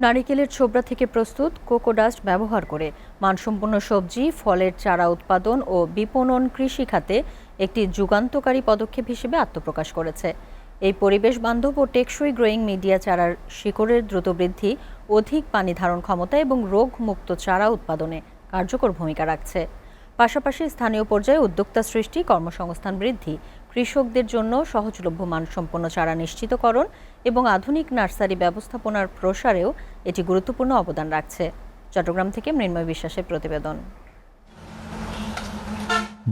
নারিকেলের ছোবড়া থেকে প্রস্তুত কোকোডাস্ট ব্যবহার করে মানসম্পন্ন সবজি, ফলের চারা উৎপাদন ও বিপণন কৃষি খাতে একটি যুগান্তকারী পদক্ষেপ হিসেবে আত্মপ্রকাশ করেছে। এই পরিবেশ বান্ধব ও টেকসই গ্রোয়িং মিডিয়া চারার শিকড়ের দ্রুত বৃদ্ধি, অধিক পানি ধারণ ক্ষমতা এবং রোগমুক্ত চারা উৎপাদনে কার্যকর ভূমিকা রাখছে। পাশাপাশি স্থানীয় পর্যায়ে উদ্যোক্তা সৃষ্টি, কর্মসংস্থান বৃদ্ধি, কৃষকদের জন্য সহজলভ্য মানসম্পন্ন চারা নিশ্চিতকরণ এবং আধুনিক নার্সারি ব্যবস্থাপনার প্রসারেও এটি গুরুত্বপূর্ণ অবদান রাখছে। চট্টগ্রাম থেকে মৃন্ময় বিশ্বাসের প্রতিবেদন।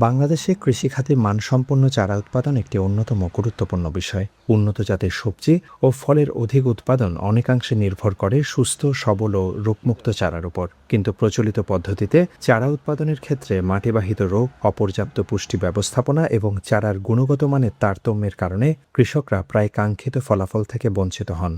বাংলাদেশে কৃষিখাতে মানসম্পন্ন চারা উৎপাদন একটি অন্যতম গুরুত্বপূর্ণ বিষয়। উন্নত জাতের সবজি ও ফলের অধিক উৎপাদন অনেকাংশে নির্ভর করে সুস্থ, সবল ও রোগমুক্ত চারার উপর। কিন্তু প্রচলিত পদ্ধতিতে চারা উৎপাদনের ক্ষেত্রে মাটিবাহিত রোগ, অপর্যাপ্ত পুষ্টি ব্যবস্থাপনা এবং চারার গুণগত মানের তারতম্যের কারণে কৃষকরা প্রায় কাঙ্ক্ষিত ফলাফল থেকে বঞ্চিত হন।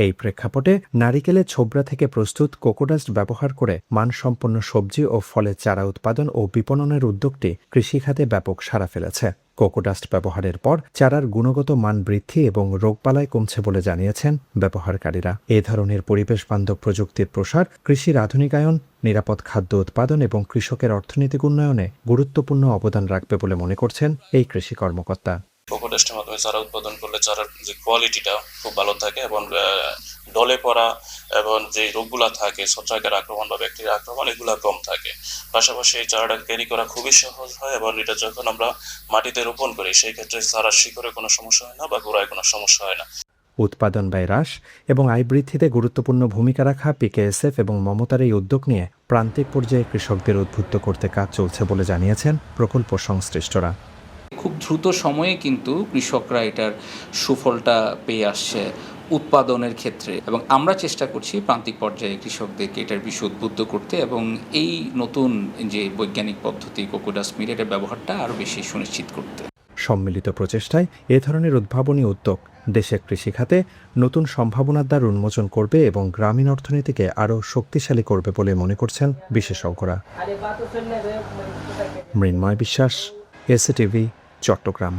এই প্রেক্ষাপটে নারিকেলের ছোবড়া থেকে প্রস্তুত কোকোডাস্ট ব্যবহার করে মানসম্পন্ন সবজি ও ফলের চারা উৎপাদন ও বিপণনের উদ্যোগটি কৃষিখাতে ব্যাপক সাড়া ফেলেছে। কোকোডাস্ট ব্যবহারের পর চারার গুণগত মান বৃদ্ধি এবং রোগবালাই কমছে বলে জানিয়েছেন ব্যবহারকারীরা। এ ধরনের পরিবেশ বান্ধব প্রযুক্তির প্রসার কৃষির আধুনিকায়ন, নিরাপদ খাদ্য উৎপাদন এবং কৃষকের অর্থনৈতিক উন্নয়নে গুরুত্বপূর্ণ অবদান রাখবে বলে মনে করছেন এই কৃষি কর্মকর্তা। কোকোডাস্টের মাধ্যমে চারা উৎপাদন করলে চারার যে কোয়ালিটিটা খুব ভালো থাকে এবং ডলে পড়া এবং যে রোগগুলা থাকে, ছত্রাকের আক্রমণ বা ব্যাকটেরিয়া আক্রমণ, এগুলা কম থাকে। পাশাপাশি এই চারাটা ক্যারি করা খুবই সহজ হয় এবং এটা যখন আমরা মাটিতে রোপণ করি সেই ক্ষেত্রে চারার শিকড়ে কোনো সমস্যা হয় না বা গোড়ায় কোনো সমস্যা হয় না। উৎপাদন ব্যয় হ্রাস এবং আয় বৃদ্ধিতে গুরুত্বপূর্ণ ভূমিকা রাখা পিকেএসএফ এবং মমতার এই উদ্যোগ নিয়ে প্রান্তিক পর্যায়ে কৃষকদের উদ্বুদ্ধ করতে কাজ চলছে বলে জানিয়েছেন প্রকল্প সংশ্লিষ্টরা। খুব দ্রুত সময়ে কিন্তু কৃষকরা এটার সুফলটা পেয়ে আসছে উৎপাদনের ক্ষেত্রে, এবং আমরা চেষ্টা করছি প্রান্তিক পর্যায়ে কৃষকদেরকে এটার বিষয়ে উদ্বুদ্ধ করতে এবং এই নতুন যে বৈজ্ঞানিক পদ্ধতি কোকোডাস্ট মিলেটের ব্যবহারটা আরও বেশি সুনিশ্চিত করতে। সম্মিলিত প্রচেষ্টায় এ ধরনের উদ্ভাবনী উদ্যোগ দেশের কৃষিখাতে নতুন সম্ভাবনার দ্বার উন্মোচন করবে এবং গ্রামীণ অর্থনীতিকে আরও শক্তিশালী করবে বলে মনে করছেন বিশেষজ্ঞরা। মৃন্ময় বিশ্বাস, এসএটিভি, চট্টগ্রাম।